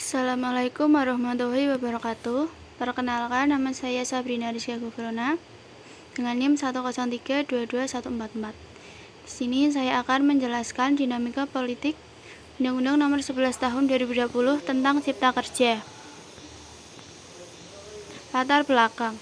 Assalamualaikum warahmatullahi wabarakatuh. Perkenalkan, nama saya Sabrina Rizka Gufrona dengan NIM 1032214. Di sini saya akan menjelaskan dinamika politik Undang-Undang Nomor 11 Tahun 2020 tentang Cipta Kerja. Latar belakang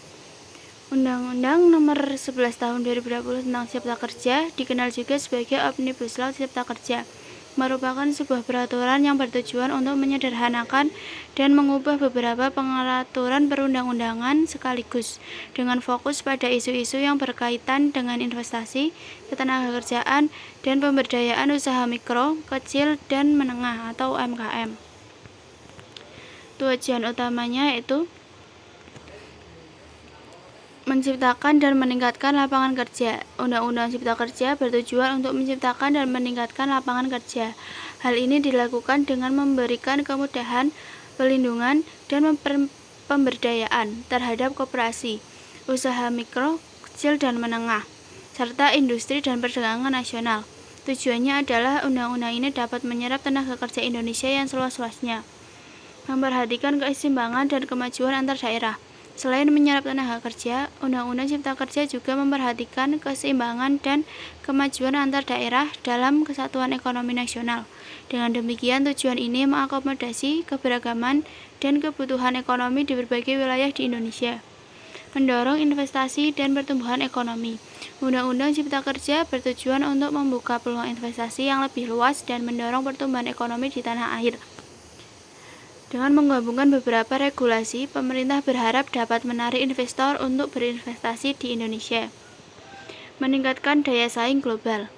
Undang-Undang Nomor 11 Tahun 2020 tentang Cipta Kerja dikenal juga sebagai Omnibus Law Cipta Kerja, merupakan sebuah peraturan yang bertujuan untuk menyederhanakan dan mengubah beberapa pengaturan perundang-undangan sekaligus, dengan fokus pada isu-isu yang berkaitan dengan investasi, ketenagakerjaan, dan pemberdayaan usaha mikro, kecil, dan menengah atau UMKM. Tujuan utamanya yaitu menciptakan dan meningkatkan lapangan kerja. Undang-Undang Cipta Kerja bertujuan untuk menciptakan dan meningkatkan lapangan kerja. Hal ini dilakukan dengan memberikan kemudahan, pelindungan, dan pemberdayaan terhadap koperasi, usaha mikro, kecil, dan menengah, serta industri dan perdagangan nasional. Tujuannya adalah undang-undang ini dapat menyerap tenaga kerja Indonesia yang seluas-luasnya, memperhatikan keseimbangan dan kemajuan antar daerah. Selain menyerap tenaga kerja, Undang-Undang Cipta Kerja juga memperhatikan keseimbangan dan kemajuan antar daerah dalam kesatuan ekonomi nasional. Dengan demikian, tujuan ini mengakomodasi keberagaman dan kebutuhan ekonomi di berbagai wilayah di Indonesia, mendorong investasi dan pertumbuhan ekonomi. Undang-Undang Cipta Kerja bertujuan untuk membuka peluang investasi yang lebih luas dan mendorong pertumbuhan ekonomi di tanah air. Dengan menggabungkan beberapa regulasi, pemerintah berharap dapat menarik investor untuk berinvestasi di Indonesia. Meningkatkan daya saing global.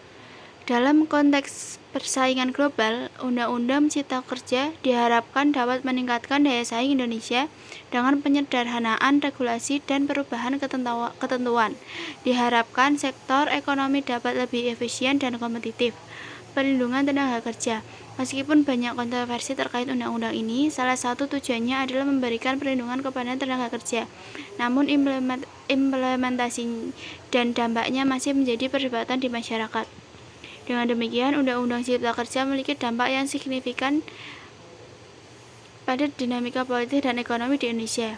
Dalam konteks persaingan global, Undang-Undang Cipta Kerja diharapkan dapat meningkatkan daya saing Indonesia dengan penyederhanaan regulasi dan perubahan ketentuan. Diharapkan sektor ekonomi dapat lebih efisien dan kompetitif. Perlindungan tenaga kerja. Meskipun banyak kontroversi terkait undang-undang ini, salah satu tujuannya adalah memberikan perlindungan kepada tenaga kerja. Namun implementasi dan dampaknya masih menjadi perdebatan di masyarakat. Dengan demikian, Undang-Undang Cipta Kerja memiliki dampak yang signifikan pada dinamika politik dan ekonomi di Indonesia.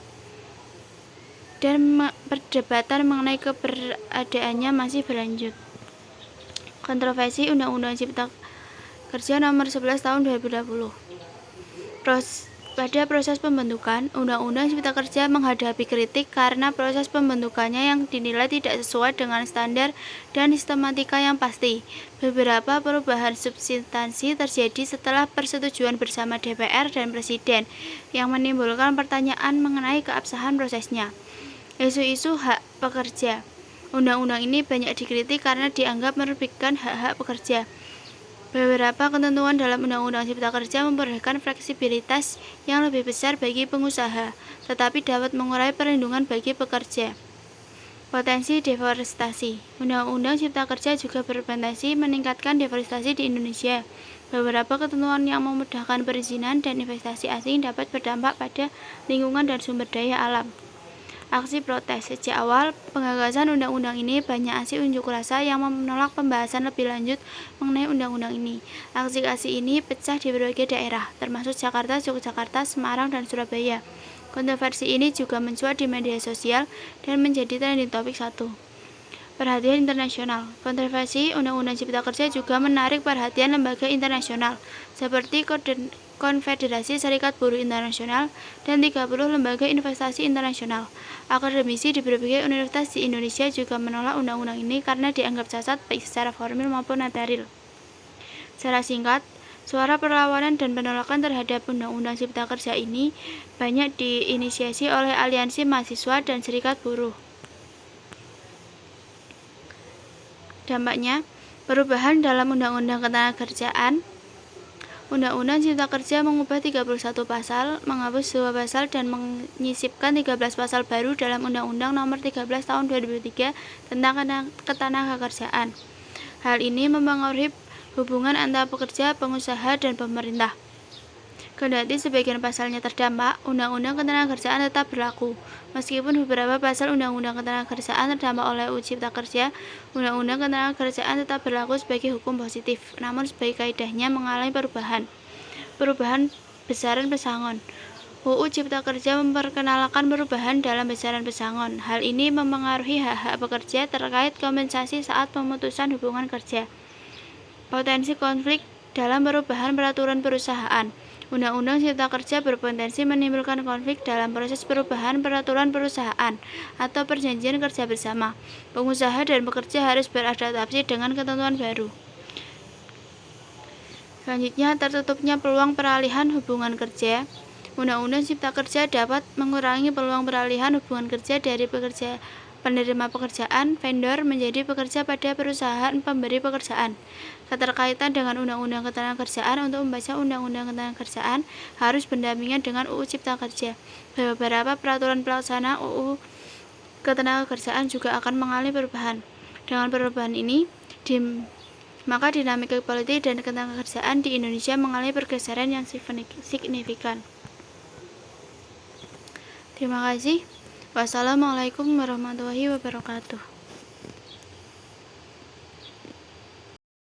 Dan perdebatan mengenai keberadaannya masih berlanjut. Kontroversi Undang-Undang Cipta Kerja Nomor 11 Tahun 2020. Pada proses pembentukan, Undang-Undang Cipta Kerja menghadapi kritik karena proses pembentukannya yang dinilai tidak sesuai dengan standar dan sistematika yang pasti. Beberapa perubahan substansi terjadi setelah persetujuan bersama DPR dan Presiden, yang menimbulkan pertanyaan mengenai keabsahan prosesnya. Isu-isu hak pekerja. Undang-undang ini banyak dikritik karena dianggap merugikan hak-hak pekerja. Beberapa ketentuan dalam Undang-Undang Cipta Kerja memperbolehkan fleksibilitas yang lebih besar bagi pengusaha, tetapi dapat mengurangi perlindungan bagi pekerja. Potensi deforestasi. Undang-Undang Cipta Kerja juga berpotensi meningkatkan deforestasi di Indonesia. Beberapa ketentuan yang memudahkan perizinan dan investasi asing dapat berdampak pada lingkungan dan sumber daya alam. Aksi protes. Sejak awal penggagasan undang-undang ini, banyak aksi unjuk rasa yang menolak pembahasan lebih lanjut mengenai undang-undang ini. Aksi-aksi ini pecah di berbagai daerah, termasuk Jakarta, Yogyakarta, Semarang, dan Surabaya. Kontroversi ini juga mencuat di media sosial dan menjadi trending topik 1. Perhatian internasional. Kontroversi Undang-Undang Cipta Kerja juga menarik perhatian lembaga internasional, seperti Konfederasi Serikat Buruh Internasional dan 30 lembaga investasi internasional. Akademisi di berbagai universitas di Indonesia juga menolak undang-undang ini karena dianggap cacat baik secara formil maupun material. Secara singkat, suara perlawanan dan penolakan terhadap Undang-Undang Cipta Kerja ini banyak diinisiasi oleh aliansi mahasiswa dan serikat buruh. Dampaknya, perubahan dalam Undang-Undang Ketenagakerjaan. Undang-Undang Cipta Kerja mengubah 31 pasal, menghapus 2 pasal, dan menyisipkan 13 pasal baru dalam Undang-Undang Nomor 13 Tahun 2003 tentang Ketenagakerjaan. Hal ini mempengaruhi hubungan antara pekerja, pengusaha, dan pemerintah. Kendati sebagian pasalnya terdampak, Undang-Undang Ketenagakerjaan tetap berlaku. Meskipun beberapa pasal Undang-Undang Ketenagakerjaan terdampak oleh UU Cipta Kerja, Undang-Undang Ketenagakerjaan tetap berlaku sebagai hukum positif, namun sebagai kaidahnya mengalami perubahan. Perubahan besaran pesangon. UU Cipta Kerja memperkenalkan perubahan dalam besaran pesangon. Hal ini mempengaruhi hak-hak pekerja terkait kompensasi saat pemutusan hubungan kerja. Potensi konflik dalam perubahan peraturan perusahaan. Undang-Undang Cipta Kerja berpotensi menimbulkan konflik dalam proses perubahan peraturan perusahaan atau perjanjian kerja bersama. Pengusaha dan pekerja harus beradaptasi dengan ketentuan baru. Selanjutnya, tertutupnya peluang peralihan hubungan kerja. Undang-Undang Cipta Kerja dapat mengurangi peluang peralihan hubungan kerja dari penerima pekerjaan, vendor, menjadi pekerja pada perusahaan pemberi pekerjaan. Keterkaitan dengan Undang-Undang Ketenagakerjaan. Untuk membaca Undang-Undang Ketenagakerjaan harus berdampingan dengan UU Cipta Kerja. Beberapa peraturan pelaksana UU Ketenagakerjaan juga akan mengalami perubahan. Dengan perubahan ini, maka dinamika politik dan ketenagakerjaan di Indonesia mengalami pergeseran yang signifikan. Terima kasih. Wassalamualaikum warahmatullahi wabarakatuh.